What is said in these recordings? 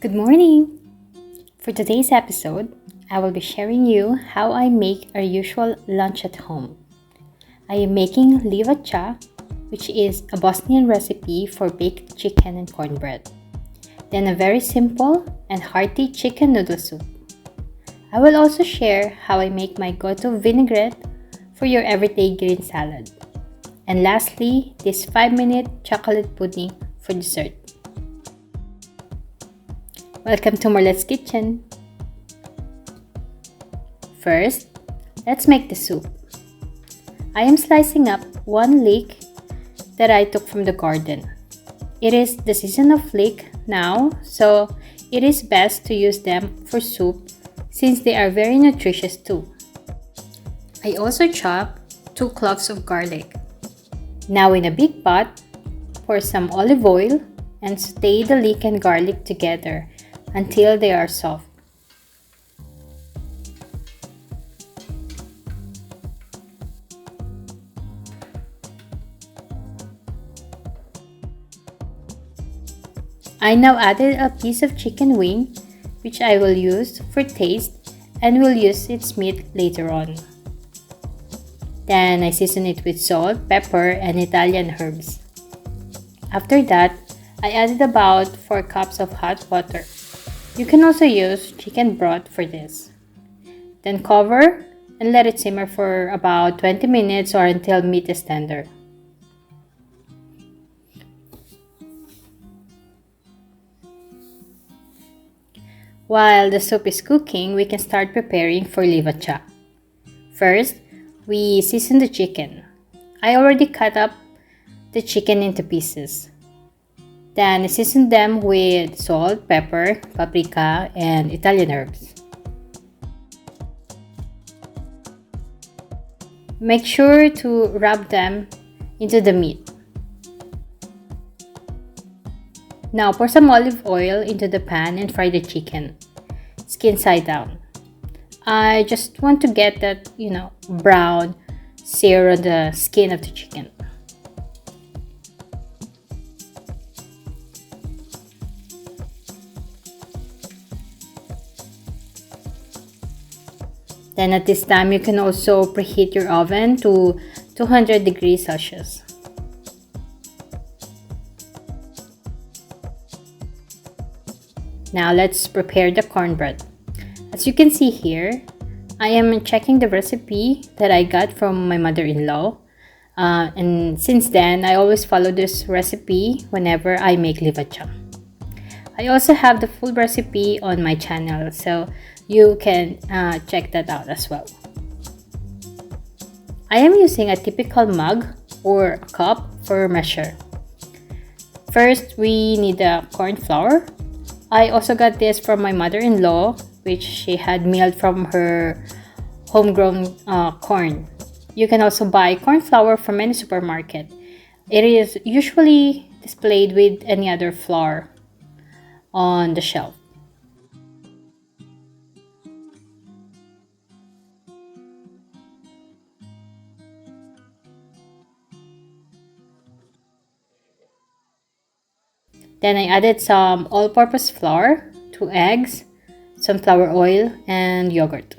Good morning! For today's episode, I will be sharing you how I make our usual lunch at home. I am making Livača, which is a Bosnian recipe for baked chicken and cornbread. Then a very simple and hearty chicken noodle soup. I will also share how I make my go-to vinaigrette for your everyday green salad. And lastly, this 5-minute chocolate pudding for dessert. Welcome to Marlette's Kitchen. First, let's make the soup. I am slicing up one leek that I took from the garden. It is the season of leek now, so it is best to use them for soup since they are very nutritious too. I also chop 2 cloves of garlic. Now in a big pot, pour some olive oil and saute the leek and garlic together until they are soft. I now added a piece of chicken wing, which I will use for taste and will use its meat later on. Then I season it with salt, pepper, and Italian herbs. After that, I added about 4 cups of hot water. You can also use chicken broth for this. Then cover and let it simmer for about 20 minutes or until meat is tender. While the soup is cooking, we can start preparing for Livača. First, we season the chicken. I already cut up the chicken into pieces. Then I season them with salt, pepper, paprika, and Italian herbs. Make sure to rub them into the meat. Now pour some olive oil into the pan and fry the chicken, skin side down. I just want to get that, brown sear on the skin of the chicken. Then at this time, you can also preheat your oven to 200 degrees Celsius. Now let's prepare the cornbread. As you can see here, I am checking the recipe that I got from my mother-in-law. And since then, I always follow this recipe whenever I make Livača. I also have the full recipe on my channel, so you can check that out as well. I am using a typical mug or a cup for measure. First, we need the corn flour. I also got this from my mother-in-law, which she had milled from her homegrown corn. You can also buy corn flour from any supermarket. It is usually displayed with any other flour on the shelf. Then I added some all-purpose flour, 2 eggs, sunflower oil, and yogurt.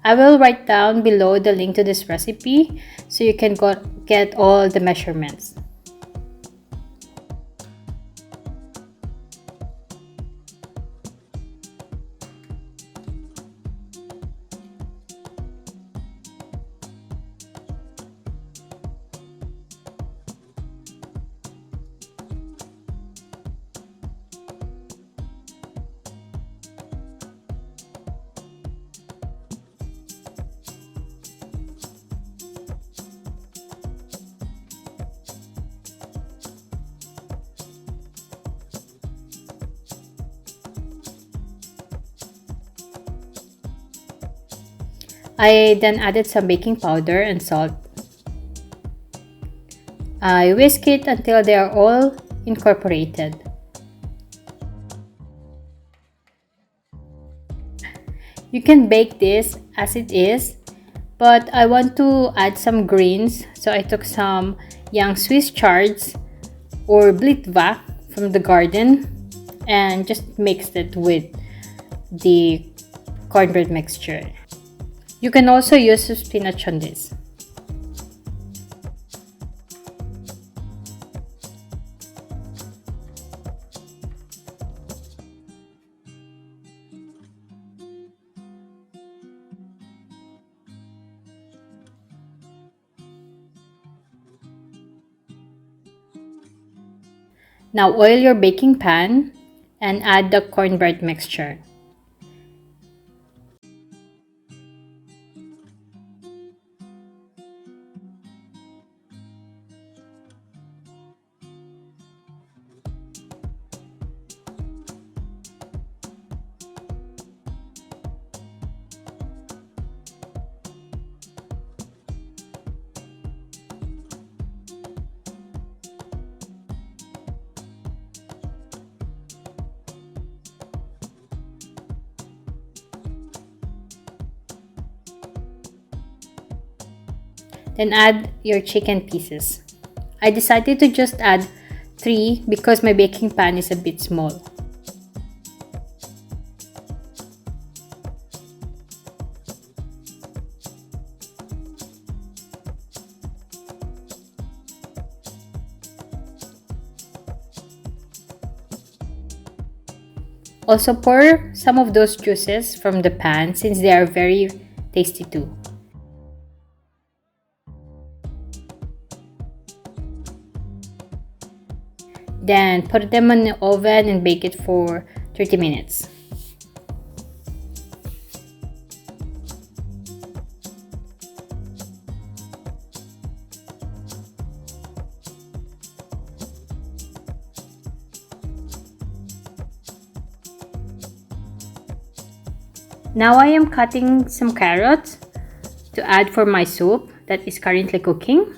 I will write down below the link to this recipe so you can get all the measurements. I then added some baking powder and salt. I whisk it until they are all incorporated. You can bake this as it is, but I want to add some greens, so I took some young Swiss chards or blitva from the garden. and just mix it with the cornbread mixture. You can also use spinach on this. Now oil your baking pan and add the cornbread mixture. Then add your chicken pieces. I decided to just add 3 because my baking pan is a bit small. Also pour some of those juices from the pan since they are very tasty too. Then put them in the oven and bake it for 30 minutes. Now I am cutting some carrots to add for my soup that is currently cooking.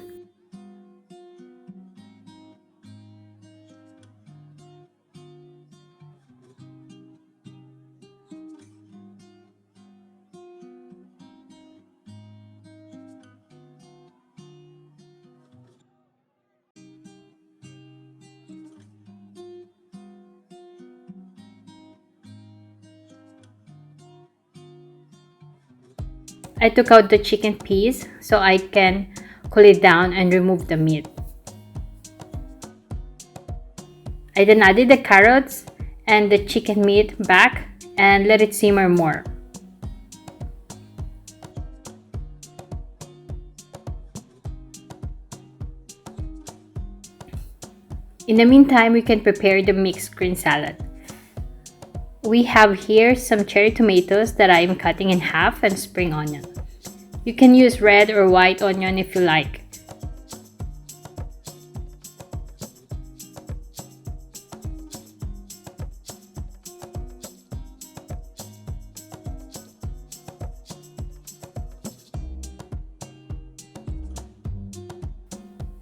I took out the chicken piece so I can cool it down and remove the meat. I then added the carrots and the chicken meat back and let it simmer more. In the meantime, we can prepare the mixed green salad. We have here some cherry tomatoes that I am cutting in half and spring onion. You can use red or white onion if you like.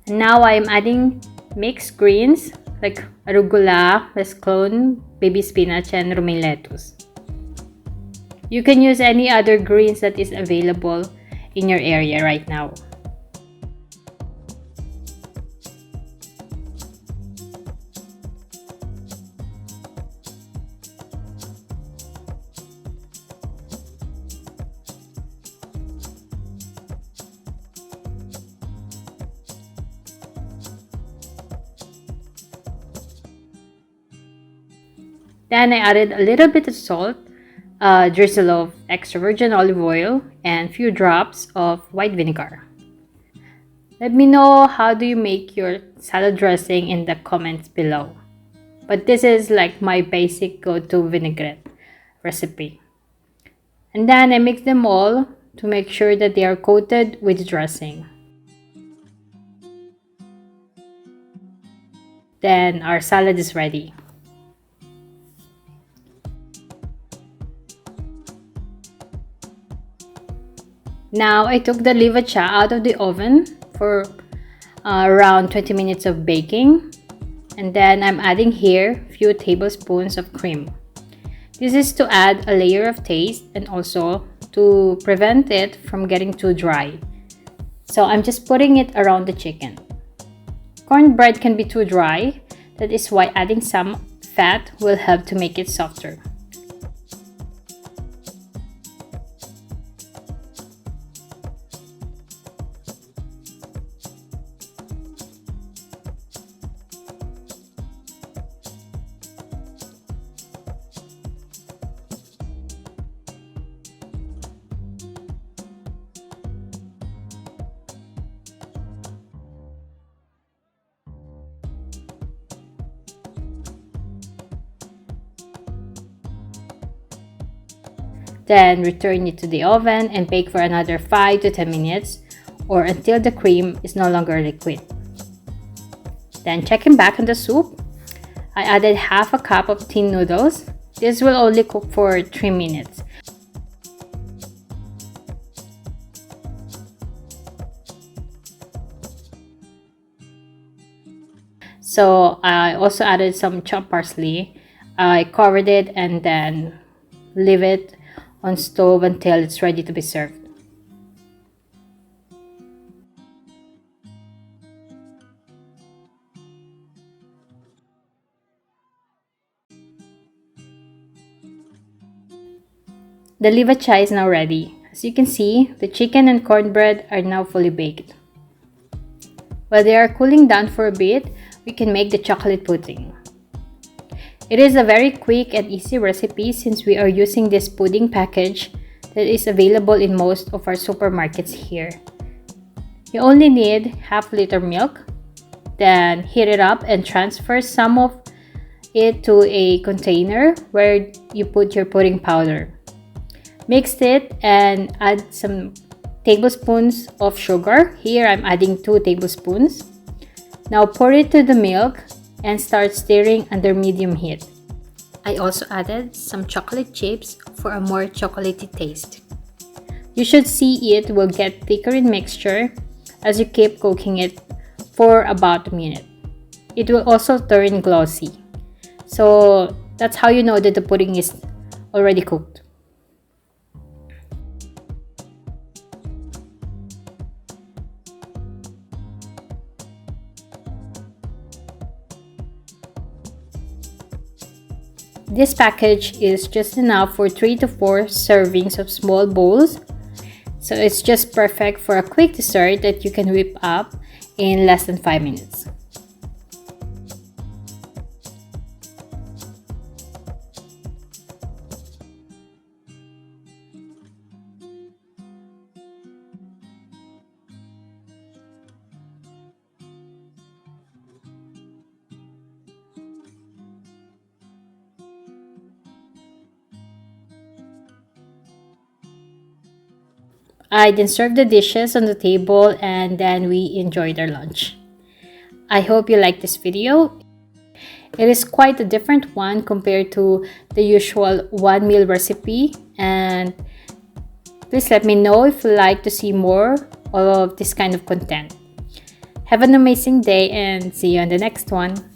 And now I am adding mixed greens like arugula, mesclun, baby spinach, and romaine lettuce. You can use any other greens that is available in your area right now. Then I added a little bit of salt, a drizzle of extra virgin olive oil, and few drops of white vinegar. Let me know how do you make your salad dressing in the comments below. But this is like my basic go-to vinaigrette recipe. And then I mix them all to make sure that they are coated with dressing. Then our salad is ready. Now I took the Livača out of the oven for around 20 minutes of baking, and then I'm adding here a few tablespoons of cream. This is to add a layer of taste and also to prevent it from getting too dry. So I'm just putting it around the chicken. Cornbread can be too dry, that is why adding some fat will help to make it softer. Then return it to the oven and bake for another 5 to 10 minutes or until the cream is no longer liquid. Then checking back on the soup, I added half a cup of thin noodles. This will only cook for 3 minutes. So I also added some chopped parsley. I covered it and then leave it on stove until it's ready to be served. The Livača is now ready. As you can see, the chicken and cornbread are now fully baked. While they are cooling down for a bit, we can make the chocolate pudding. It is a very quick and easy recipe since we are using this pudding package that is available in most of our supermarkets here. You only need half liter milk, then heat it up and transfer some of it to a container where you put your pudding powder. Mix it and add some tablespoons of sugar. Here I'm adding 2 tablespoons. Now pour it to the milk and start stirring under medium heat. I also added some chocolate chips for a more chocolatey taste. You should see it will get thicker in mixture as you keep cooking it for about a minute. It will also turn glossy. So that's how you know that the pudding is already cooked. This package is just enough for 3 to 4 servings of small bowls. So it's just perfect for a quick dessert that you can whip up in less than 5 minutes. I then served the dishes on the table and then we enjoyed our lunch. I hope you like this video. It is quite a different one compared to the usual one meal recipe, and please let me know if you like to see more of this kind of content. Have an amazing day and see you on the next one.